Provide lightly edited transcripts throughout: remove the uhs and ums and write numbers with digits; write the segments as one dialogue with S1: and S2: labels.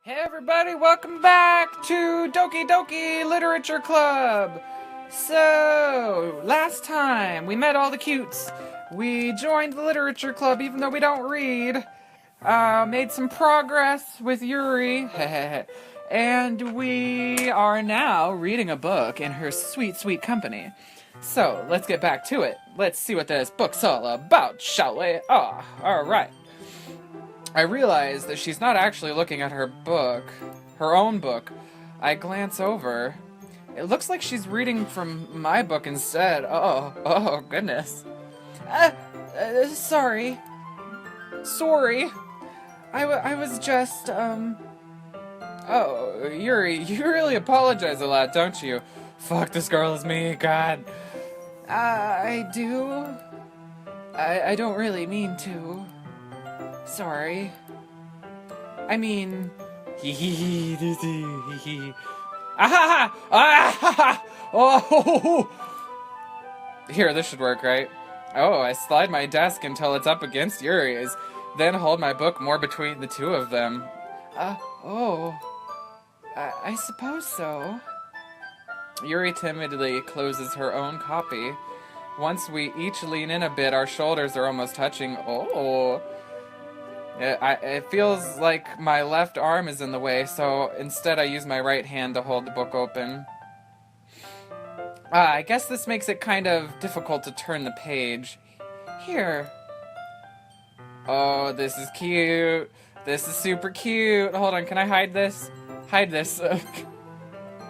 S1: Hey everybody, welcome back to Doki Doki Literature Club! So, last time we met all the cutes. We joined the literature club even though we don't read. Made some progress with Yuri. And we are now reading a book in her sweet, sweet company. So, let's get back to it. Let's see what this book's all about, shall we? Alright. I realize that she's not actually looking at her book, her own book. I glance over. It looks like she's reading from my book instead. Oh, goodness. Sorry. I was just, Oh, Yuri, you really apologize a lot, don't you? Fuck, this girl is me, God. I do. I don't really mean to. Sorry. I mean, Oh! Here, this should work, right? Oh, I slide my desk until it's up against Yuri's, then hold my book more between the two of them. I suppose so. Yuri timidly closes her own copy. Once we each lean in a bit, our shoulders are almost touching. Oh. It feels like my left arm is in the way, so instead I use my right hand to hold the book open. I guess this makes it kind of difficult to turn the page. Here. Oh, this is cute. This is super cute. Hold on, can I hide this? Hide this.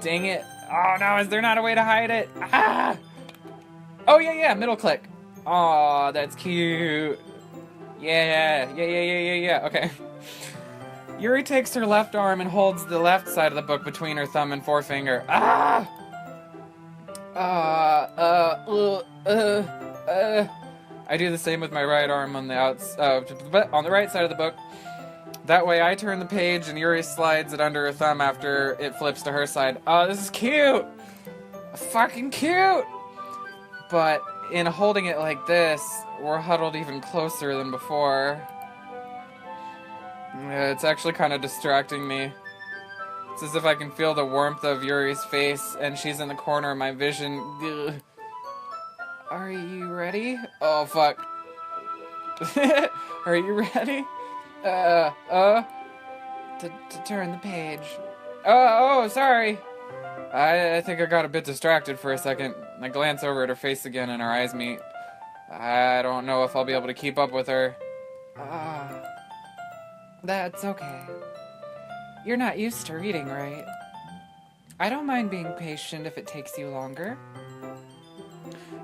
S1: Dang it. Oh no, is there not a way to hide it? Ah! Oh yeah, middle click. Oh, that's cute. Yeah, okay. Yuri takes her left arm and holds the left side of the book between her thumb and forefinger. I do the same with my right arm on the on the right side of the book. That way I turn the page and Yuri slides it under her thumb after it flips to her side. Oh, this is cute! Fucking cute! But in holding it like this, we're huddled even closer than before. It's actually kind of distracting me. It's as if I can feel the warmth of Yuri's face, and she's in the corner of my vision. Ugh. Are you ready? Oh, fuck. Are you ready? To turn the page. Oh, sorry. I think I got a bit distracted for a second. I glance over at her face again and our eyes meet. I don't know if I'll be able to keep up with her. That's okay. You're not used to reading, right? I don't mind being patient if it takes you longer.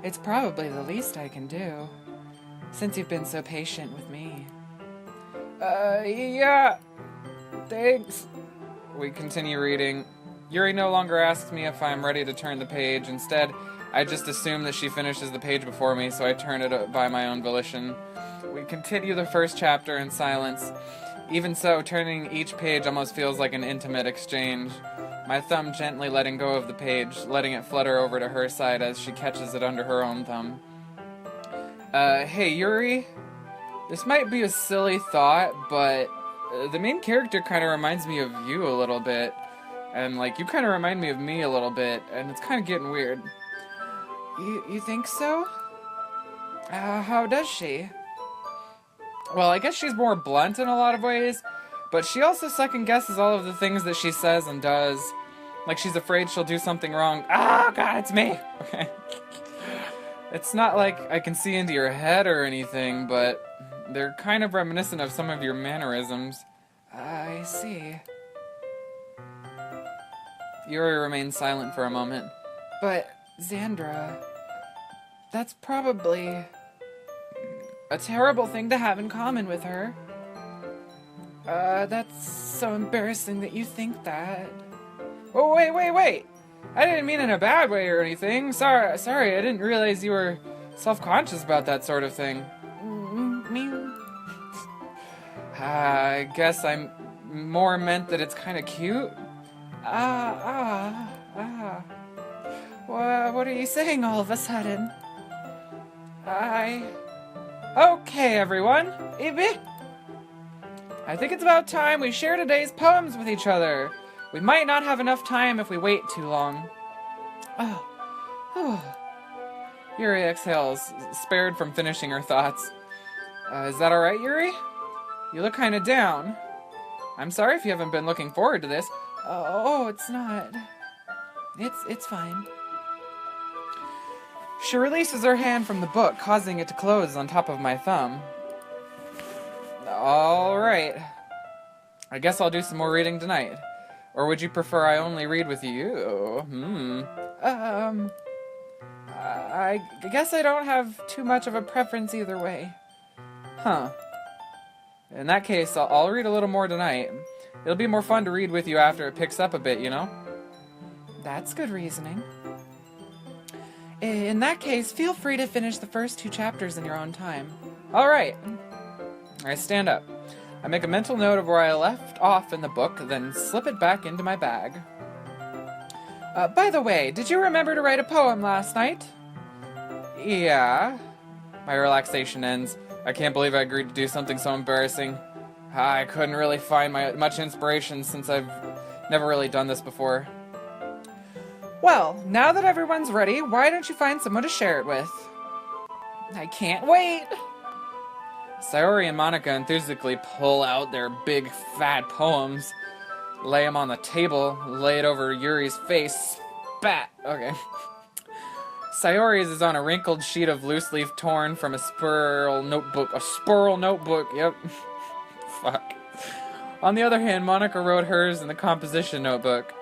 S1: It's probably the least I can do, since you've been so patient with me. Yeah. Thanks. We continue reading. Yuri no longer asks me if I'm ready to turn the page. Instead, I just assume that she finishes the page before me, so I turn it by my own volition. We continue the first chapter in silence. Even so, turning each page almost feels like an intimate exchange. My thumb gently letting go of the page, letting it flutter over to her side as she catches it under her own thumb. Hey, Yuri? This might be a silly thought, but the main character kind of reminds me of you a little bit. And, like, you kind of remind me of me a little bit, and it's kind of getting weird. You think so? How does she? Well, I guess she's more blunt in a lot of ways, but she also second-guesses all of the things that she says and does. Like, she's afraid she'll do something wrong. Oh, God, it's me! Okay. It's not like I can see into your head or anything, but they're kind of reminiscent of some of your mannerisms. I see. Yuri remains silent for a moment. But, Xandra, that's probably a terrible thing to have in common with her. That's so embarrassing that you think that. Oh, wait! I didn't mean in a bad way or anything. Sorry, I didn't realize you were self-conscious about that sort of thing. Me? I guess I'm more meant that it's kind of cute. What are you saying all of a sudden? Okay, everyone. I think it's about time we share today's poems with each other. We might not have enough time if we wait too long. Oh. Yuri exhales, spared from finishing her thoughts. Is that alright, Yuri? You look kinda down. I'm sorry if you haven't been looking forward to this. Oh, it's not. It's fine. She releases her hand from the book, causing it to close on top of my thumb. Alright. I guess I'll do some more reading tonight. Or would you prefer I only read with you? I guess I don't have too much of a preference either way. Huh. In that case, I'll read a little more tonight. It'll be more fun to read with you after it picks up a bit, you know? That's good reasoning. In that case, feel free to finish the first 2 chapters in your own time. Alright. I stand up. I make a mental note of where I left off in the book, then slip it back into my bag. By the way, did you remember to write a poem last night? Yeah. My relaxation ends. I can't believe I agreed to do something so embarrassing. I couldn't really find much inspiration since I've never really done this before. Well, now that everyone's ready, why don't you find someone to share it with? I can't wait! Sayori and Monica enthusiastically pull out their big, fat poems, lay them on the table, lay it over Yuri's face, spat! Okay. Sayori's is on a wrinkled sheet of loose leaf torn from a spiral notebook. A spiral notebook, yep. Fuck. On the other hand, Monica wrote hers in the composition notebook.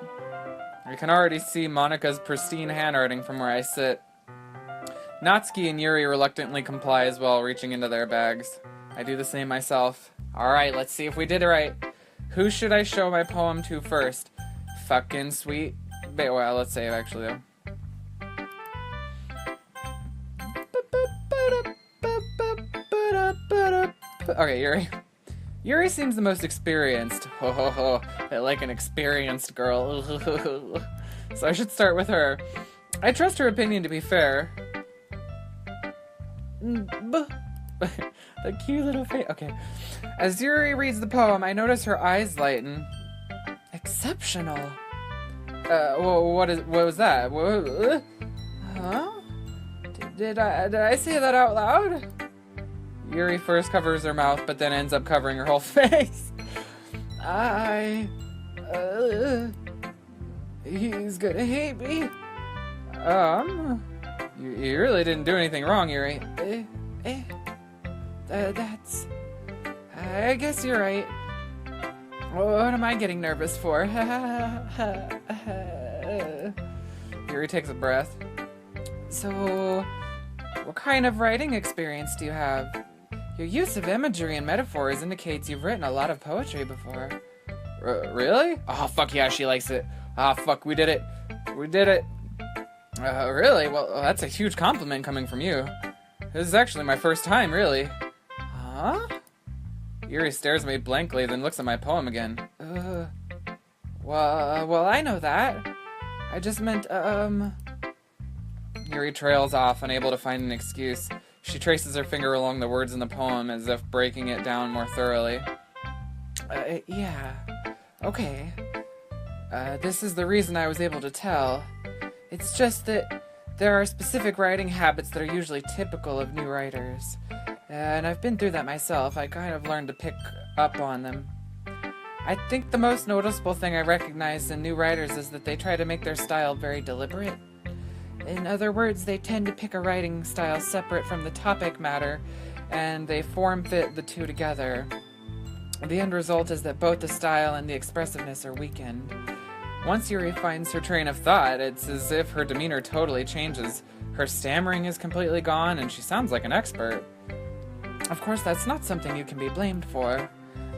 S1: I can already see Monica's pristine handwriting from where I sit. Natsuki and Yuri reluctantly comply as well, reaching into their bags. I do the same myself. Alright, let's see if we did it right. Who should I show my poem to first? Fucking sweet. Well, let's save actually though. Okay, Yuri. Yuri seems the most experienced. Ho ho ho. I like an experienced girl. So I should start with her. I trust her opinion to be fair. The cute little face. Okay. As Yuri reads the poem, I notice her eyes lighten. Exceptional. What was that? Huh? Did I say that out loud? Yuri first covers her mouth, but then ends up covering her whole face. He's gonna hate me. You really didn't do anything wrong, Yuri. That's... I guess you're right. What am I getting nervous for? Yuri takes a breath. So, what kind of writing experience do you have? Your use of imagery and metaphors indicates you've written a lot of poetry before. Really? Oh, fuck yeah, she likes it. Ah, fuck, we did it. We did it. Really? Well, that's a huge compliment coming from you. This is actually my first time, really. Huh? Yuri stares at me blankly, then looks at my poem again. Well, I know that. I just meant, Yuri trails off, unable to find an excuse. She traces her finger along the words in the poem, as if breaking it down more thoroughly. Yeah. Okay. This is the reason I was able to tell. It's just that there are specific writing habits that are usually typical of new writers. And I've been through that myself. I kind of learned to pick up on them. I think the most noticeable thing I recognize in new writers is that they try to make their style very deliberate. In other words, they tend to pick a writing style separate from the topic matter, and they form-fit the two together. The end result is that both the style and the expressiveness are weakened. Once Yuri finds her train of thought, it's as if her demeanor totally changes. Her stammering is completely gone, and she sounds like an expert. Of course, that's not something you can be blamed for.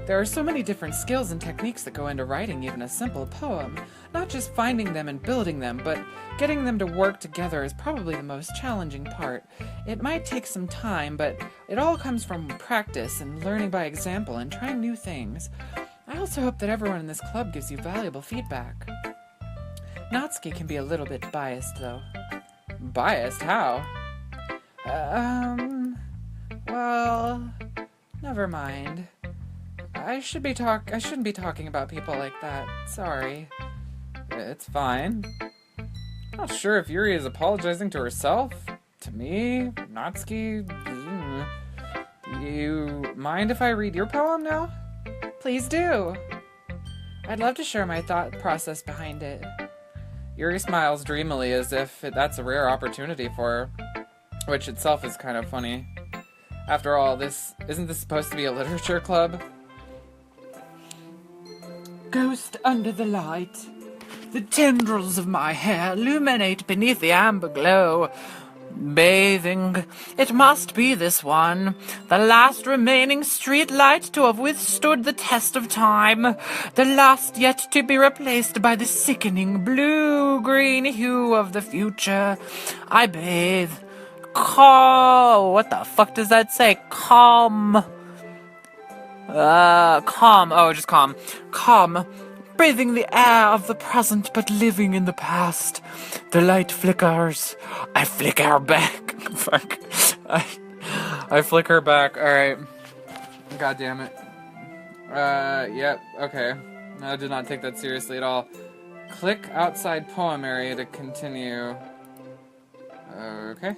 S1: There are so many different skills and techniques that go into writing even a simple poem. Not just finding them and building them, but getting them to work together is probably the most challenging part. It might take some time, but it all comes from practice and learning by example and trying new things. I also hope that everyone in this club gives you valuable feedback. Natsuki can be a little bit biased, though. Biased? How? Well, never mind. I shouldn't be talking about people like that. Sorry. It's fine. I'm not sure if Yuri is apologizing to herself, to me, Natsuki. Do you mind if I read your poem now? Please do. I'd love to share my thought process behind it. Yuri smiles dreamily as if that's a rare opportunity for her, which itself is kind of funny. After all, isn't this supposed to be a literature club?
S2: Ghost under the light. The tendrils of my hair illuminate beneath the amber glow. Bathing, it must be this one, the last remaining street light to have withstood the test of time, the last yet to be replaced by the sickening blue-green hue of the future. I bathe. What the fuck does that say? Calm. Oh, just calm. Calm. Breathing the air of the present, but living in the past. The light flickers. I flicker back. Fuck.
S1: I flicker back. Alright. God damn it. Yep, okay. I did not take that seriously at all. Click outside poem area to continue. Okay.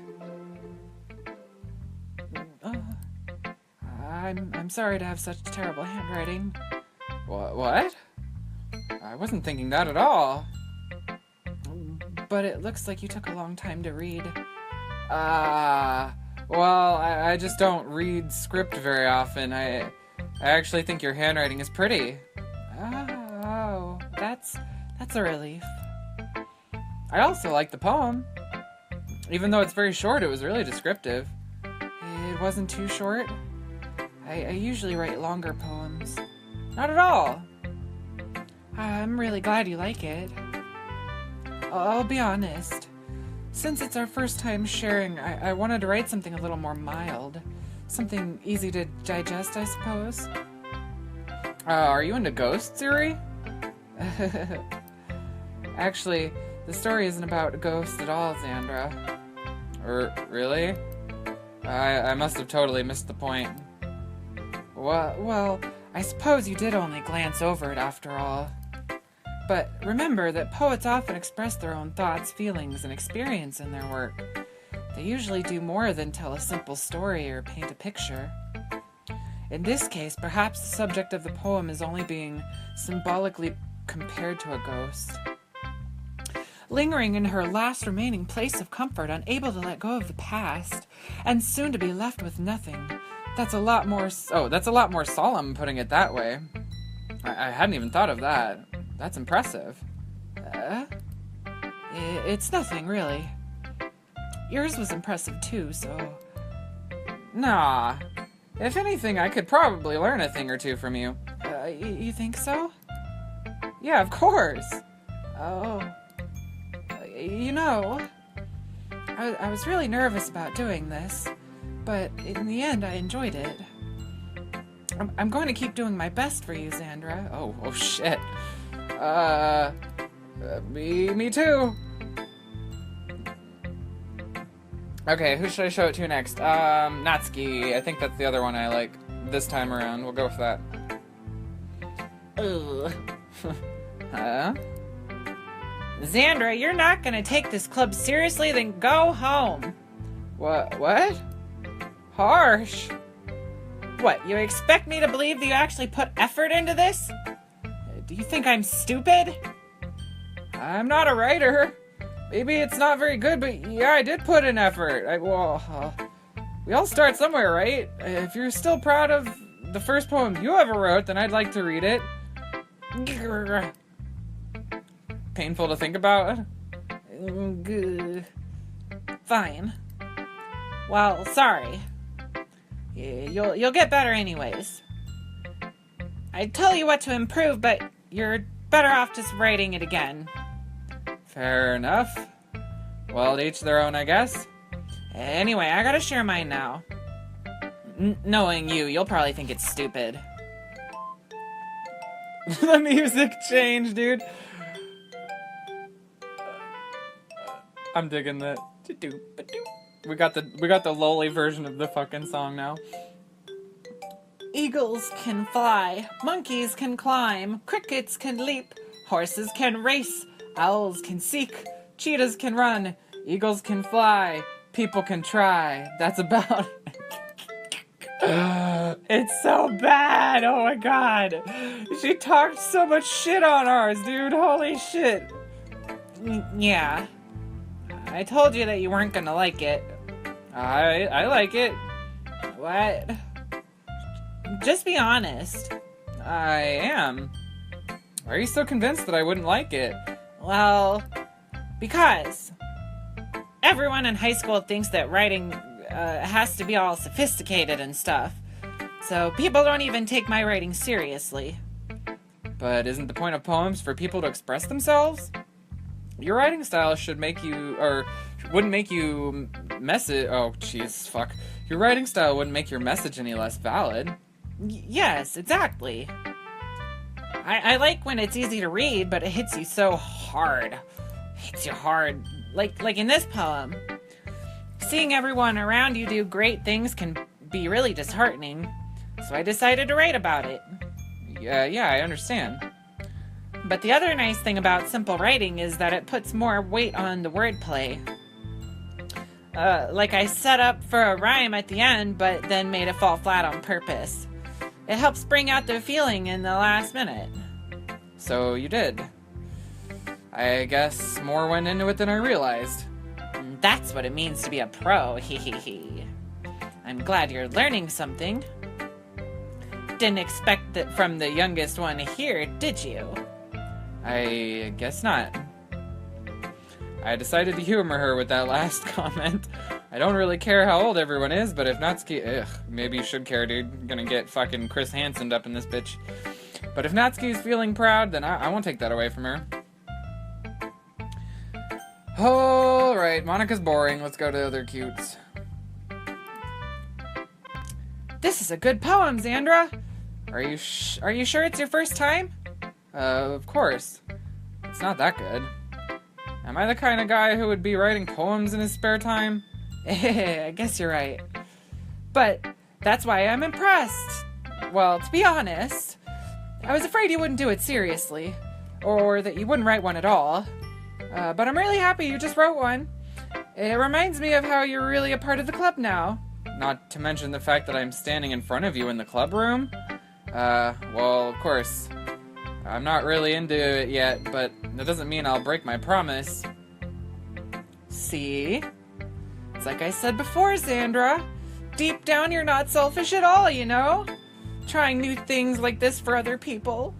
S2: I'm sorry to have such terrible handwriting.
S1: What? I wasn't thinking that at all.
S2: But it looks like you took a long time to read.
S1: Well, I just don't read script very often. I actually think your handwriting is pretty.
S2: Oh, that's a relief.
S1: I also like the poem. Even though it's very short, it was really descriptive.
S2: It wasn't too short. I usually write longer poems.
S1: Not at all.
S2: I'm really glad you like it. I'll be honest. Since it's our first time sharing, I wanted to write something a little more mild. Something easy to digest, I suppose.
S1: Are you into ghosts, Yuri? Actually, the story isn't about ghosts at all, Xandra. Really? I must have totally missed the point.
S2: Well, I suppose you did only glance over it after all. But remember that poets often express their own thoughts, feelings, and experience in their work. They usually do more than tell a simple story or paint a picture. In this case, perhaps the subject of the poem is only being symbolically compared to a ghost. Lingering in her last remaining place of comfort, unable to let go of the past, and soon to be left with nothing.
S1: That's a lot more solemn, putting it that way. I hadn't even thought of that. That's impressive.
S2: It's nothing, really. Yours was impressive too, so...
S1: Nah. If anything, I could probably learn a thing or two from you.
S2: You think so?
S1: Yeah, of course.
S2: Oh. You know, I was really nervous about doing this, but in the end I enjoyed it. I'm going to keep doing my best for you, Xandra.
S1: Oh shit. Me too. Okay, who should I show it to next? Natsuki. I think that's the other one I like this time around. We'll go with that.
S2: Ugh.
S1: Huh?
S2: Xandra, you're not gonna take this club seriously, then go home.
S1: What? Harsh.
S2: What, you expect me to believe that you actually put effort into this? Do you think I'm stupid?
S1: I'm not a writer. Maybe it's not very good, but yeah, I did put in effort. We all start somewhere, right? If you're still proud of the first poem you ever wrote, then I'd like to read it. Painful to think about?
S2: Fine. Well, sorry. You'll get better anyways. I'd tell you what to improve, but you're better off just writing it again.
S1: Fair enough. Well, to each their own, I guess.
S2: Anyway, I gotta share mine now. Knowing you, you'll probably think it's stupid.
S1: The music changed, dude. I'm digging that. We got the lowly version of the fucking song now.
S2: Eagles can fly, monkeys can climb, crickets can leap, horses can race, owls can seek, cheetahs can run, eagles can fly, people can try. That's about it. It's so bad. Oh my god. She talked so much shit on ours, dude. Holy shit. Yeah. I told you that you weren't gonna like it. I like it. What? Just be honest.
S1: I am. Why are you so convinced that I wouldn't like it?
S2: Well, because everyone in high school thinks that writing has to be all sophisticated and stuff. So people don't even take my writing seriously.
S1: But isn't the point of poems for people to express themselves? Your writing style should make you, or wouldn't make you oh jeez, fuck. Your writing style wouldn't make your message any less valid.
S2: Yes, exactly. I like when it's easy to read, but it hits you so hard. Hits you hard. Like in this poem. Seeing everyone around you do great things can be really disheartening. So I decided to write about it.
S1: Yeah, I understand.
S2: But the other nice thing about simple writing is that it puts more weight on the wordplay. Like I set up for a rhyme at the end, but then made it fall flat on purpose. It helps bring out the feeling in the last minute.
S1: So you did. I guess more went into it than I realized.
S2: That's what it means to be a pro, hee. I'm glad you're learning something. Didn't expect that from the youngest one here, did you?
S1: I guess not. I decided to humor her with that last comment. I don't really care how old everyone is, but if Natsuki... maybe you should care, dude. I'm gonna get fucking Chris Hansen up in this bitch. But if Natsuki's feeling proud, then I won't take that away from her. Alright, Monica's boring. Let's go to other cutes.
S2: This is a good poem, Xandra. Are you sure it's your first time?
S1: Of course. It's not that good. Am I the kind of guy who would be writing poems in his spare time?
S2: I guess you're right. But that's why I'm impressed. Well, to be honest, I was afraid you wouldn't do it seriously. Or that you wouldn't write one at all. But I'm really happy you just wrote one. It reminds me of how you're really a part of the club now.
S1: Not to mention the fact that I'm standing in front of you in the club room. Well, of course. I'm not really into it yet, but that doesn't mean I'll break my promise.
S2: See? It's like I said before, Xandra. Deep down, you're not selfish at all, you know? Trying new things like this for other people.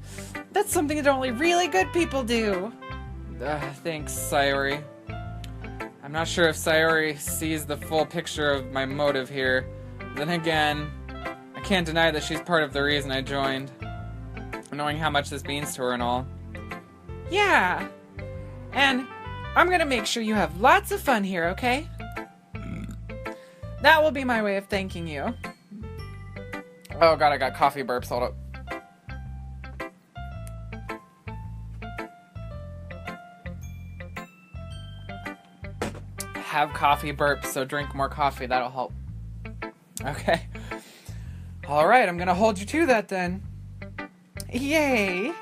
S2: That's something that only really good people do.
S1: Thanks, Sayori. I'm not sure if Sayori sees the full picture of my motive here. Then again, I can't deny that she's part of the reason I joined. Knowing how much this means to her and all.
S2: Yeah. And I'm gonna make sure you have lots of fun here, okay? That will be my way of thanking you.
S1: Oh god, I got coffee burps. Hold up. Have coffee burps, so drink more coffee. That'll help. Okay. Alright, I'm gonna hold you to that then.
S2: Yay!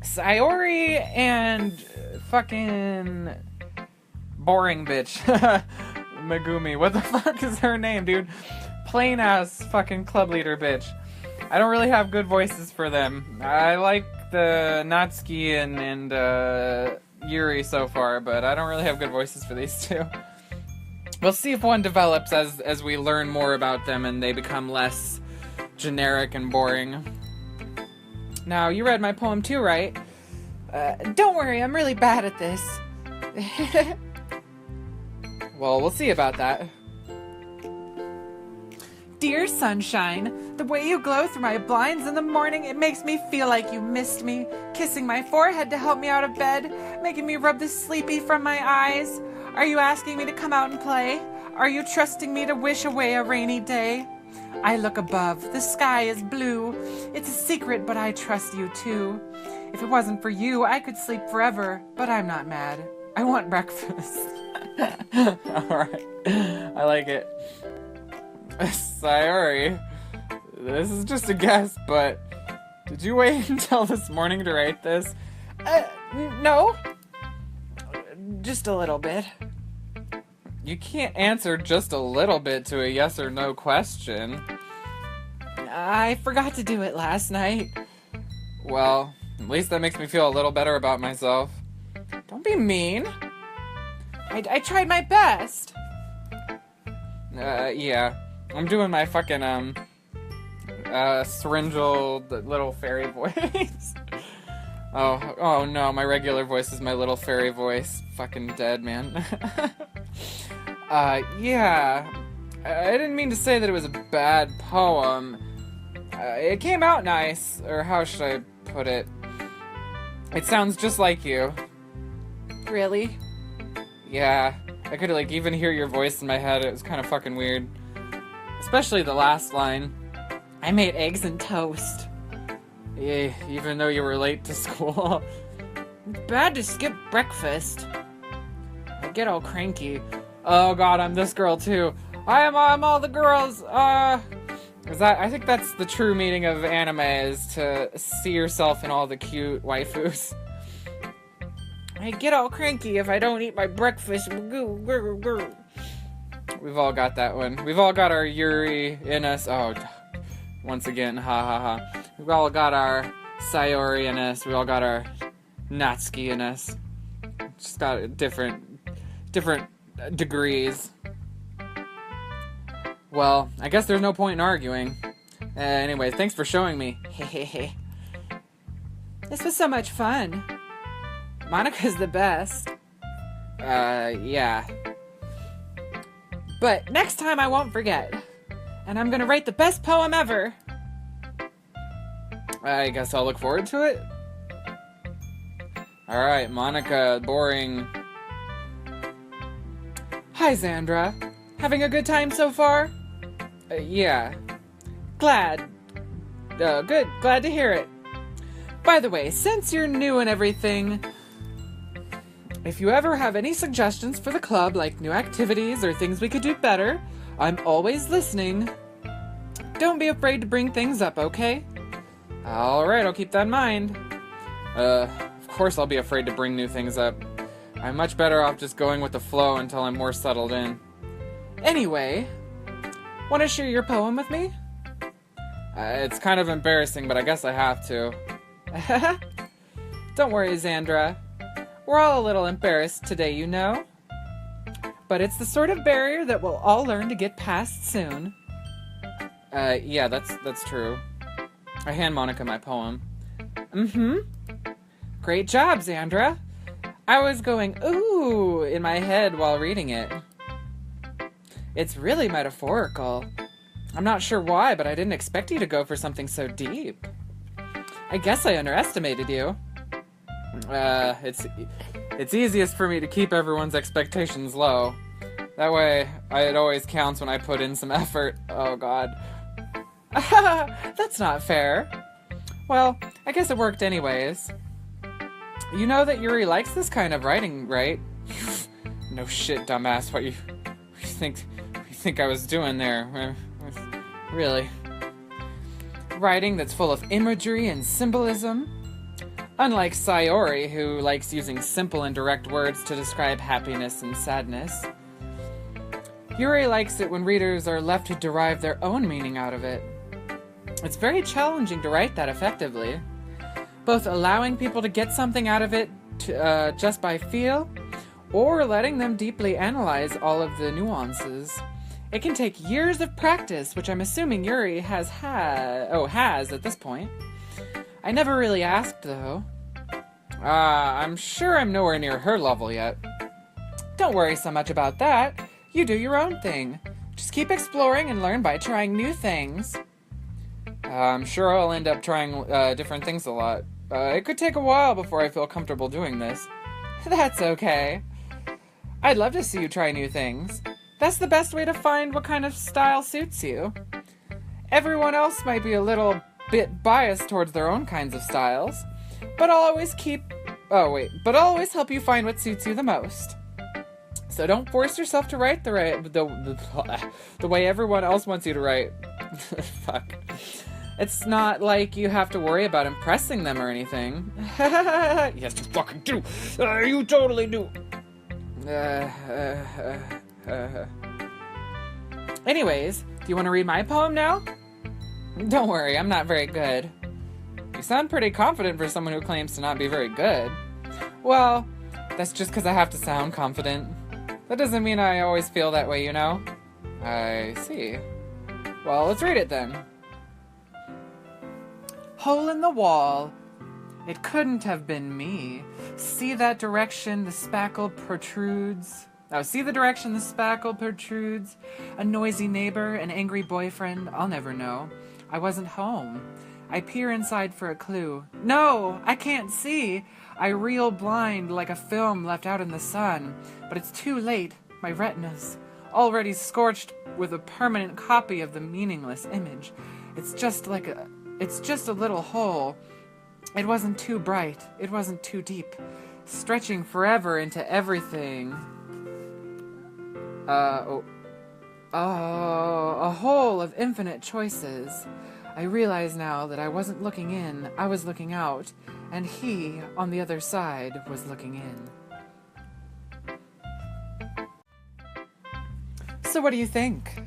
S2: Sayori and
S1: fucking boring bitch. Megumi. What the fuck is her name, dude? Plain ass fucking club leader bitch. I don't really have good voices for them. I like the Natsuki and Yuri so far, but I don't really have good voices for these two. We'll see if one develops as we learn more about them and they become less generic and boring. Now, you read my poem too, right?
S2: Don't worry, I'm really bad at this.
S1: Well, we'll see about that.
S2: Dear sunshine, the way you glow through my blinds in the morning, it makes me feel like you missed me. Kissing my forehead to help me out of bed, making me rub the sleepy from my eyes. Are you asking me to come out and play? Are you trusting me to wish away a rainy day? I look above, the sky is blue. It's a secret, but I trust you too. If it wasn't for you, I could sleep forever, but I'm not mad. I want breakfast.
S1: Alright, I like it. Sayori, this is just a guess, but did you wait until this morning to write this?
S2: No. Just a little bit.
S1: You can't answer just a little bit to a yes or no question.
S2: I forgot to do it last night.
S1: Well, at least that makes me feel a little better about myself.
S2: Don't be mean. I tried my best.
S1: Yeah. I'm doing my fucking, syringel, the little fairy voice. Oh no, my regular voice is my little fairy voice. Fucking dead, man. Yeah. I didn't mean to say that it was a bad poem. It came out nice, or how should I put it? It sounds just like you.
S2: Really?
S1: Yeah. I could, even hear your voice in my head. It was kind of fucking weird. Especially the last line.
S2: I made eggs and toast.
S1: Yeah, even though you were late to school.
S2: It's bad to skip breakfast. I get all cranky.
S1: Oh god, I'm this girl too. I'm all the girls. I think that's the true meaning of anime, is to see yourself in all the cute waifus.
S2: I get all cranky if I don't eat my breakfast.
S1: We've all got that one. We've all got our Yuri in us. Oh, once again, ha ha ha. We've all got our Sayori in us. We all got our Natsuki in us. Just got different degrees. Well, I guess there's no point in arguing. Anyway, thanks for showing me.
S2: Hehehe. This was so much fun. Monica's the best.
S1: Yeah.
S2: But next time I won't forget. And I'm gonna write the best poem ever.
S1: I guess I'll look forward to it. Alright, Monica, boring.
S2: Hi, Xandra. Having a good time so far?
S1: Yeah.
S2: Glad. Good. Glad to hear it. By the way, since you're new and everything, if you ever have any suggestions for the club, like new activities or things we could do better, I'm always listening. Don't be afraid to bring things up, okay?
S1: Alright, I'll keep that in mind. Of course I'll be afraid to bring new things up. I'm much better off just going with the flow until I'm more settled in.
S2: Anyway, want to share your poem with me?
S1: It's kind of embarrassing, but I guess I have to.
S2: Don't worry, Xandra. We're all a little embarrassed today, you know? But it's the sort of barrier that we'll all learn to get past soon.
S1: Yeah, that's true. I hand Monica my poem.
S2: Mm-hmm. Great job, Xandra. I was going, ooh, in my head while reading it. It's really metaphorical. I'm not sure why, but I didn't expect you to go for something so deep. I guess I underestimated you.
S1: It's easiest for me to keep everyone's expectations low. That way, it always counts when I put in some effort. Oh god.
S2: That's not fair. Well, I guess it worked anyways.
S1: You know that Yuri likes this kind of writing, right? No shit, dumbass. What you think I was doing there? Really? Writing that's full of imagery and symbolism? Unlike Sayori, who likes using simple and direct words to describe happiness and sadness. Yuri likes it when readers are left to derive their own meaning out of it. It's very challenging to write that effectively. Both allowing people to get something out of it just by feel, or letting them deeply analyze all of the nuances. It can take years of practice, which I'm assuming Yuri has at this point. I never really asked, though. I'm sure I'm nowhere near her level yet. Don't worry so much about that. You do your own thing. Just keep exploring and learn by trying new things. I'm sure I'll end up trying different things a lot. It could take a while before I feel comfortable doing this.
S2: That's okay. I'd love to see you try new things. That's the best way to find what kind of style suits you. Everyone else might be a little bit biased towards their own kinds of styles, but I'll always help you find what suits you the most.
S1: So don't force yourself to write the way everyone else wants you to write. Fuck. It's not like you have to worry about impressing them or anything. Yes, you fucking do. You totally do. Anyways, do you want to read my poem now? Don't worry, I'm not very good. You sound pretty confident for someone who claims to not be very good. Well, that's just because I have to sound confident. That doesn't mean I always feel that way, you know? I see. Well, let's read it then. Hole in the wall. It couldn't have been me. See that direction the spackle protrudes. Oh, see the direction the spackle protrudes. A noisy neighbor, an angry boyfriend, I'll never know. I wasn't home. I peer inside for a clue. No, I can't see. I reel blind like a film left out in the sun. But it's too late. My retina's already scorched with a permanent copy of the meaningless image. It's just a little hole. It wasn't too bright. It wasn't too deep. Stretching forever into everything. A hole of infinite choices. I realize now that I wasn't looking in, I was looking out, and he, on the other side, was looking in. So what do you think?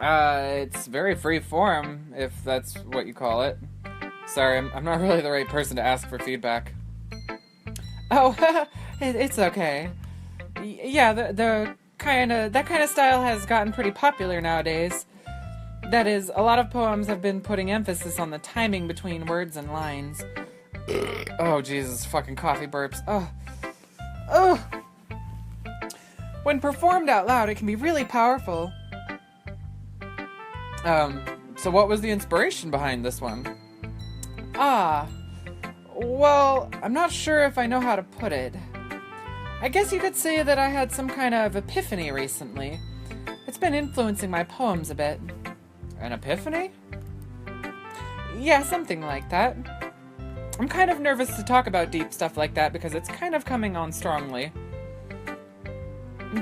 S1: It's very free form, if that's what you call it. Sorry, I'm not really the right person to ask for feedback. Oh, it's okay. Yeah, that kind of style has gotten pretty popular nowadays. That is, a lot of poems have been putting emphasis on the timing between words and lines. Oh, Jesus, fucking coffee burps. Oh. When performed out loud, it can be really powerful. So what was the inspiration behind this one? Well, I'm not sure if I know how to put it. I guess you could say that I had some kind of epiphany recently. It's been influencing my poems a bit. An epiphany? Yeah, something like that. I'm kind of nervous to talk about deep stuff like that because it's kind of coming on strongly.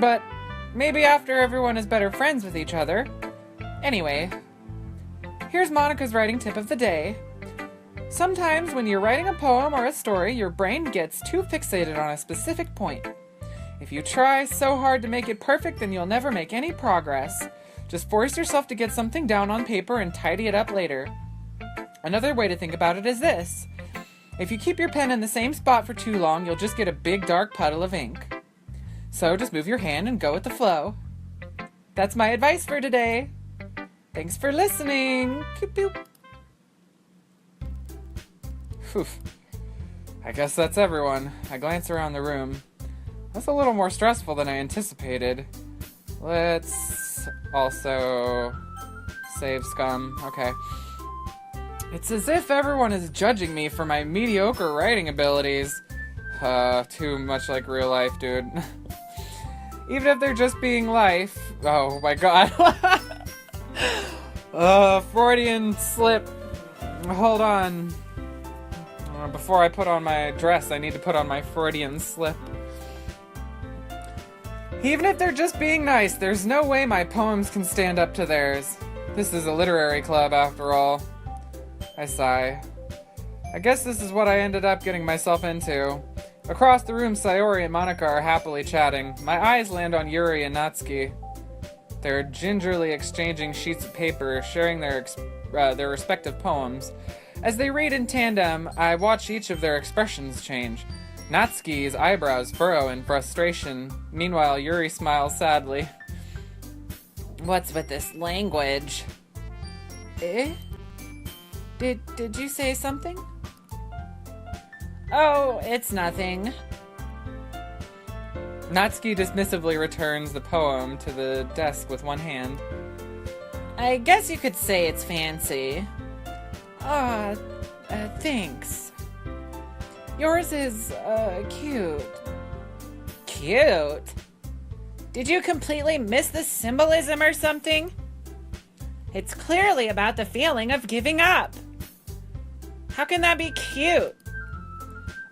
S1: But maybe after everyone is better friends with each other. Anyway, here's Monica's writing tip of the day. Sometimes when you're writing a poem or a story, your brain gets too fixated on a specific point. If you try so hard to make it perfect, then you'll never make any progress. Just force yourself to get something down on paper and tidy it up later. Another way to think about it is this. If you keep your pen in the same spot for too long, you'll just get a big dark puddle of ink. So just move your hand and go with the flow. That's my advice for today. Thanks for listening. Pew pew. Phew. I guess that's everyone. I glance around the room. That's a little more stressful than I anticipated. Let's also save scum. Okay. It's as if everyone is judging me for my mediocre writing abilities. Too much like real life, dude. Even if they're just being life. Oh my god. Freudian slip. Hold on. Before I put on my dress, I need to put on my Freudian slip. Even if they're just being nice, there's no way my poems can stand up to theirs. This is a literary club, after all. I sigh. I guess this is what I ended up getting myself into. Across the room, Sayori and Monica are happily chatting. My eyes land on Yuri and Natsuki. They're gingerly exchanging sheets of paper, sharing their respective poems. As they read in tandem, I watch each of their expressions change. Natsuki's eyebrows furrow in frustration. Meanwhile, Yuri smiles sadly. What's with this language? Eh? Did you say something? Oh, it's nothing. Natsuki dismissively returns the poem to the desk with one hand. I guess you could say it's fancy. Thanks. Yours is, cute. Cute? Did you completely miss the symbolism or something? It's clearly about the feeling of giving up. How can that be cute?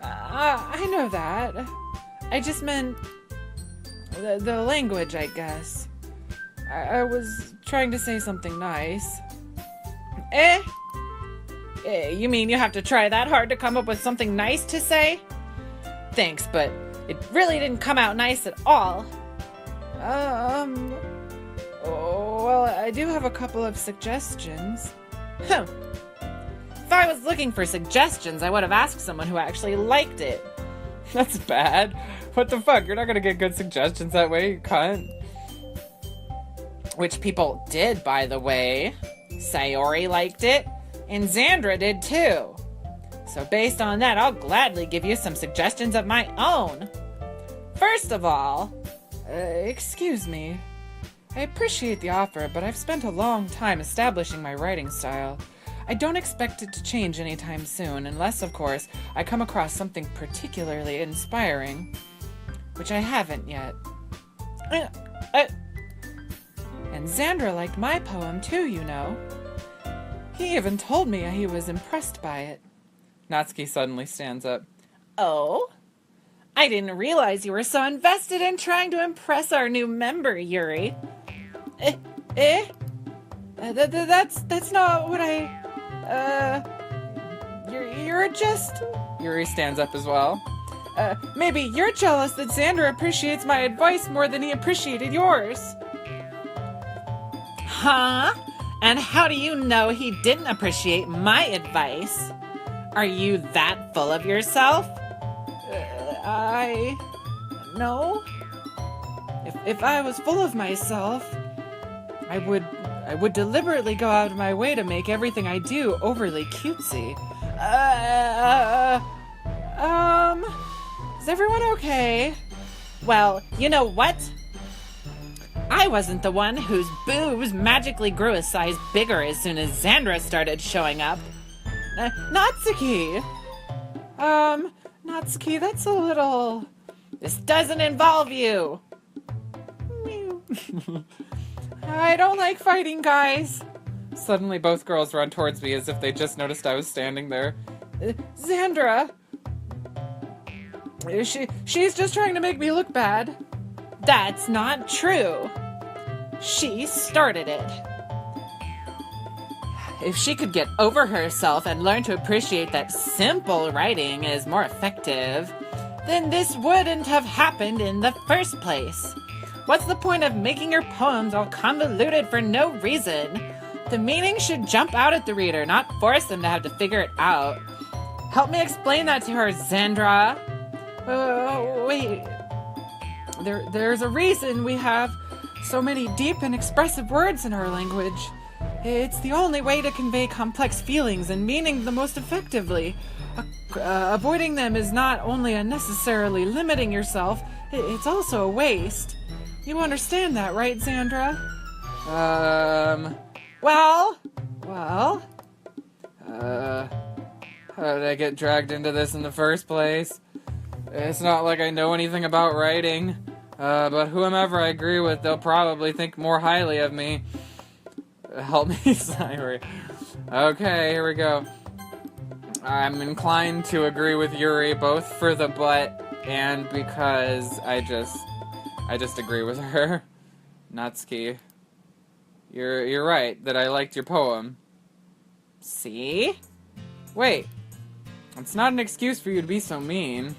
S1: I know that. I just meant
S2: The language, I guess. I was trying to say something nice. You mean you have to try that hard to come up with something nice to say? Thanks, but it really didn't come out nice at all. Well, I do have a couple of suggestions. If I was looking for suggestions, I would have asked someone who actually liked it.
S1: That's bad. What the fuck? You're not gonna get good suggestions that way, you cunt.
S2: Which people did, by the way. Sayori liked it, and Xandra did too. So based on that, I'll gladly give you some suggestions of my own. First of all, excuse me. I appreciate the offer, but I've spent a long time establishing my writing style. I don't expect it to change anytime soon, unless, of course, I come across something particularly inspiring, which I haven't yet. And Xandra liked my poem too, you know. He even told me he was impressed by it.
S1: Natsuki suddenly stands up.
S2: Oh? I didn't realize you were so invested in trying to impress our new member, Yuri. That's not what I... You're just...
S1: Yuri stands up as well.
S2: Maybe you're jealous that Xandra appreciates my advice more than he appreciated yours. Huh? And how do you know he didn't appreciate my advice? Are you that full of yourself? No. If I was full of myself, I would deliberately go out of my way to make everything I do overly cutesy. Is everyone okay? Well, you know what? I wasn't the one whose boobs magically grew a size bigger as soon as Xandra started showing up. Natsuki! Natsuki, that's a little... This doesn't involve you! I don't like fighting, guys.
S1: Suddenly both girls run towards me as if they just noticed I was standing there.
S2: Xandra! She's just trying to make me look bad. That's not true. She started it. If she could get over herself and learn to appreciate that simple writing is more effective, then this wouldn't have happened in the first place. What's the point of making your poems all convoluted for no reason? The meaning should jump out at the reader, not force them to have to figure it out. Help me explain that to her, Xandra. Wait. There's a reason we have so many deep and expressive words in our language. It's the only way to convey complex feelings and meaning the most effectively. Avoiding them is not only unnecessarily limiting yourself, it's also a waste. You understand that, right, Xandra? Well?
S1: How did I get dragged into this in the first place? It's not like I know anything about writing, but whomever I agree with, they'll probably think more highly of me. Help me, Sayori. Okay, here we go. I'm inclined to agree with Yuri, both for the butt and because I just agree with her. Natsuki, you're right that I liked your poem.
S2: See?
S1: Wait, it's not an excuse for you to be so mean.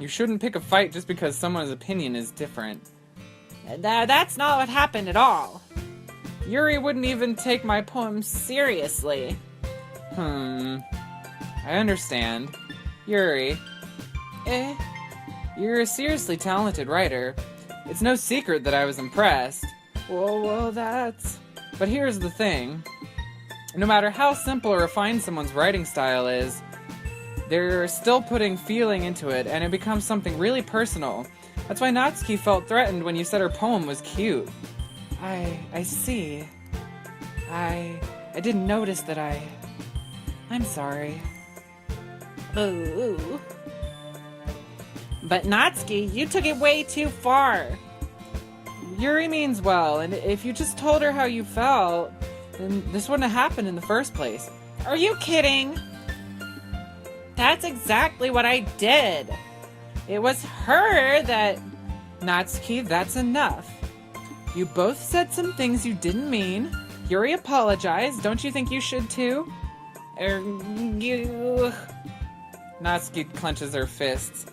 S1: You shouldn't pick a fight just because someone's opinion is different.
S2: That's not what happened at all. Yuri wouldn't even take my poem seriously.
S1: I understand. Yuri. You're a seriously talented writer. It's no secret that I was impressed.
S2: Well, that's...
S1: But here's the thing. No matter how simple or refined someone's writing style is, they're still putting feeling into it, and it becomes something really personal. That's why Natsuki felt threatened when you said her poem was cute.
S2: I see. I didn't notice that I'm sorry. Ooh. But Natsuki, you took it way too far.
S1: Yuri means well, and if you just told her how you felt, then this wouldn't have happened in the first place.
S2: Are you kidding? That's exactly what I did. It was her that Natsuki, that's enough. You both said some things you didn't mean. Yuri apologized. Don't you think you should too? Natsuki clenches her fists.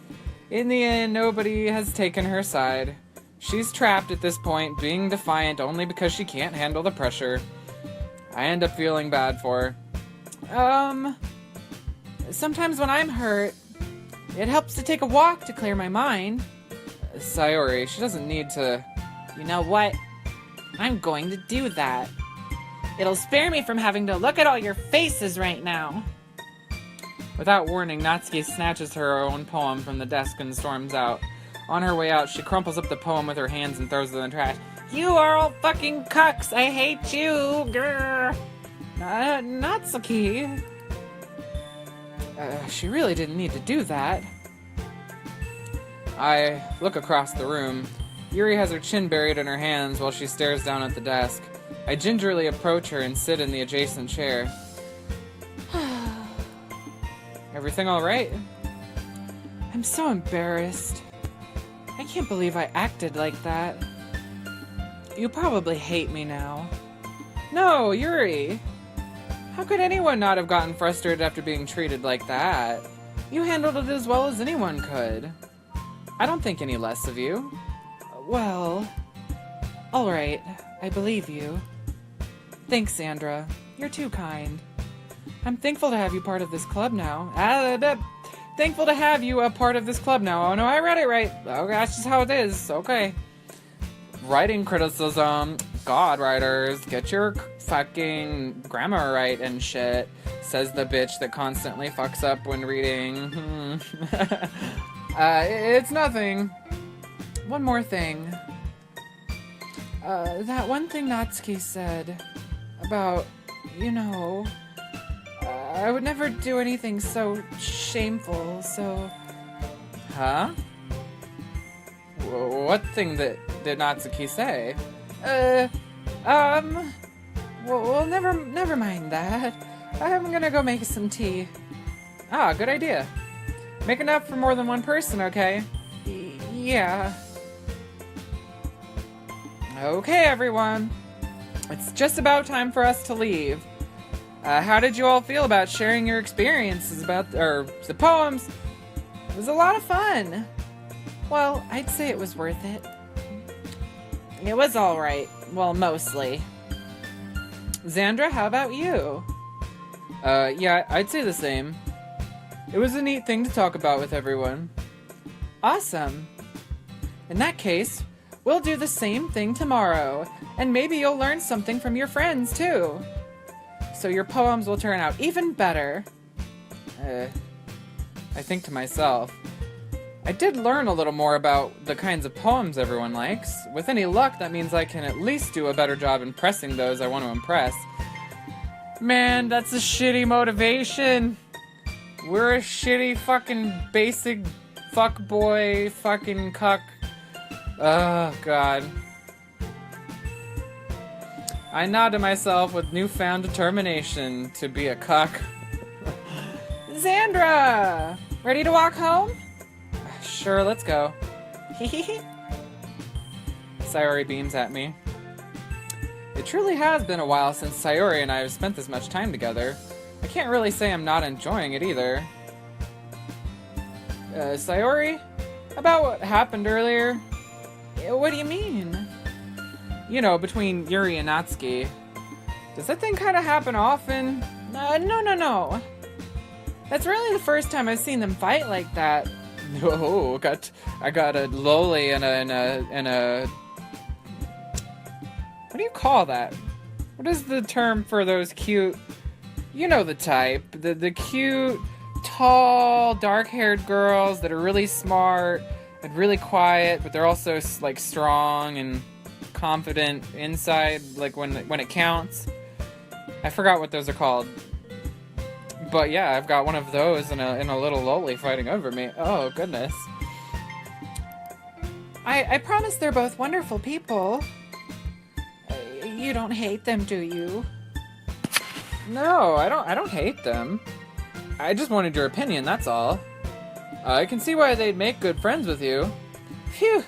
S2: In the end, nobody has taken her side. She's trapped at this point, being defiant only because she can't handle the pressure. I end up feeling bad for her. Sometimes when I'm hurt, it helps to take a walk to clear my mind. Sayori, she doesn't need to...
S3: You know what? I'm going to do that. It'll spare me from having to look at all your faces right now.
S1: Without warning, Natsuki snatches her own poem from the desk and storms out. On her way out, she crumples up the poem with her hands and throws it in the trash.
S3: You are all fucking cucks! I hate you! Grr.
S2: Natsuki... she really didn't need to do that.
S1: I look across the room. Yuri has her chin buried in her hands while she stares down at the desk. I gingerly approach her and sit in the adjacent chair. Everything all right?
S2: I'm so embarrassed. I can't believe I acted like that. You probably hate me now. No, Yuri! How could anyone not have gotten frustrated after being treated like that? You handled it as well as anyone could. I don't think any less of you. Well... Alright, I believe you. Thanks, Sandra. You're too kind. I'm thankful to have you part of this club now. Thankful to have you a part of this club now. Oh no, I read it right. Oh, that's just how it is. Okay. Writing criticism. God, writers, get your fucking grammar right and shit. Says the bitch that constantly fucks up when reading. It's nothing. One more thing. That one thing Natsuki said about, you know... I would never do anything so shameful, so... Huh? What thing did Natsuki say? Well, never mind that. I'm gonna go make some tea. Ah, good idea. Make enough for more than one person, okay? Yeah. Okay, everyone. It's just about time for us to leave. How did you all feel about sharing your experiences about, the poems? It was a lot of fun. Well, I'd say it was worth it.
S3: It was alright. Well, mostly.
S2: Xandra, how about you? Yeah, I'd say the same. It was a neat thing to talk about with everyone. Awesome. In that case, we'll do the same thing tomorrow, and maybe you'll learn something from your friends, too. So your poems will turn out even better. I think to myself, I did learn a little more about the kinds of poems everyone likes. With any luck, that means I can at least do a better job impressing those I want to impress. Man, that's a shitty motivation. We're a shitty fucking basic fuckboy fucking cuck. Oh, God. I nod to myself with newfound determination to be a cuck. Xandra! Ready to walk home? Sure, let's go. Sayori beams at me. It truly has been a while since Sayori and I have spent this much time together. I can't really say I'm not enjoying it either. Sayori? About what happened earlier? What do you mean? You know, between Yuri and Natsuki. Does that thing kind of happen often? No. That's really the first time I've seen them fight like that. Oh, I got a loli and a... What do you call that? What is the term for those cute... You know the type. The cute, tall, dark-haired girls that are really smart and really quiet, but they're also, like, strong and confident inside, like, when it counts. I forgot what those are called. But yeah, I've got one of those and a little loli fighting over me. Oh, goodness. I promise they're both wonderful people. You don't hate them, do you? No, I don't hate them. I just wanted your opinion, that's all. I can see why they'd make good friends with you. Phew!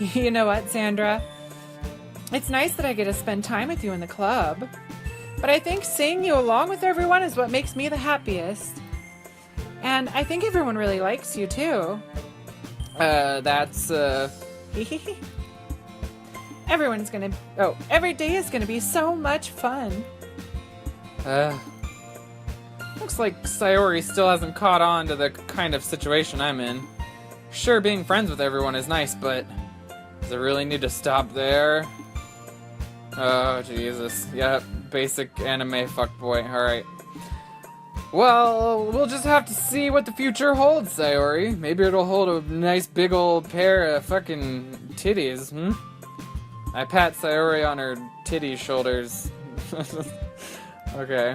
S2: You know what, Sandra? It's nice that I get to spend time with you in the club. But I think seeing you along with everyone is what makes me the happiest. And I think everyone really likes you, too.
S1: That's,
S2: Everyone's gonna... Oh, every day is gonna be so much fun.
S1: Looks like Sayori still hasn't caught on to the kind of situation I'm in. Sure, being friends with everyone is nice, but does it really need to stop there? Oh, Jesus. Yep, basic anime fuckboy. Alright. Well, we'll just have to see what the future holds, Sayori. Maybe it'll hold a nice big old pair of fucking titties, I pat Sayori on her titty shoulders. Okay.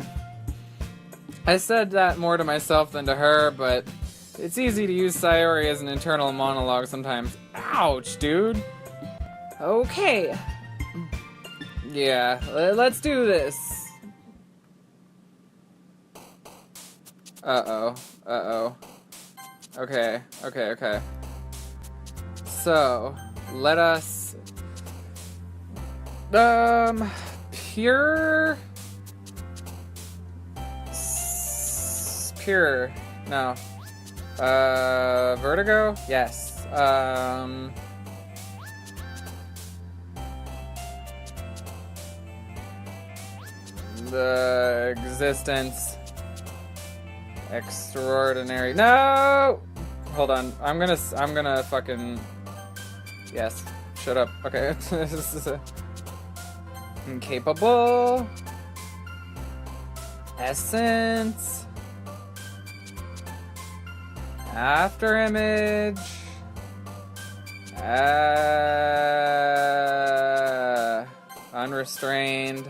S1: I said that more to myself than to her, but it's easy to use Sayori as an internal monologue sometimes. Ouch, dude.
S2: Okay.
S1: Yeah, let's do this. Uh-oh. Okay. So, let us... Pure... Pure... No. Vertigo? Yes. The existence... Extraordinary... No! Hold on. I'm gonna fucking... Yes. Shut up. Okay. This is a... Incapable... Essence... After image... Unrestrained...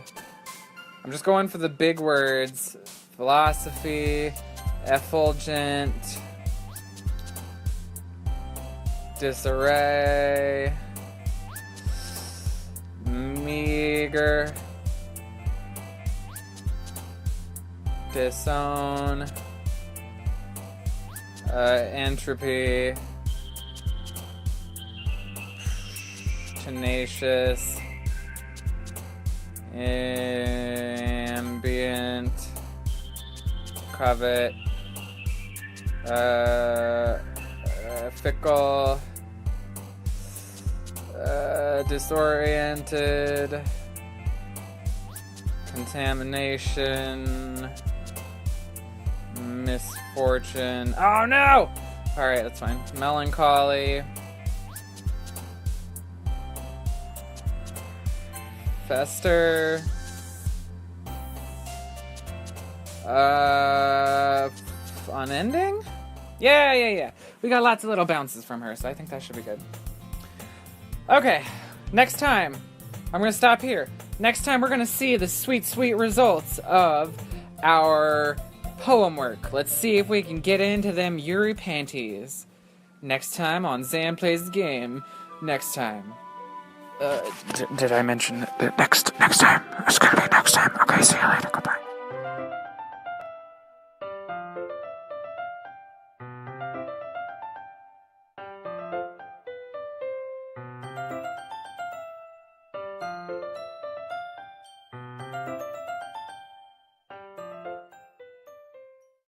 S1: I'm just going for the big words. Philosophy... Effulgent... Disarray... Meager... Disown... Entropy... Tenacious... Ambient... Covet... Fickle... Disoriented... Contamination... Misfortune... Oh no! Alright, that's fine. Melancholy... Fester... Unending? Yeah. We got lots of little bounces from her, so I think that should be good. Okay, next time, I'm gonna stop here. Next time we're gonna see the sweet, sweet results of our poem work. Let's see if we can get into them Yuri panties. Next time on Zan Plays the Game. Next time. Did I mention that next time? It's gonna be next time. Okay, see you later. Goodbye.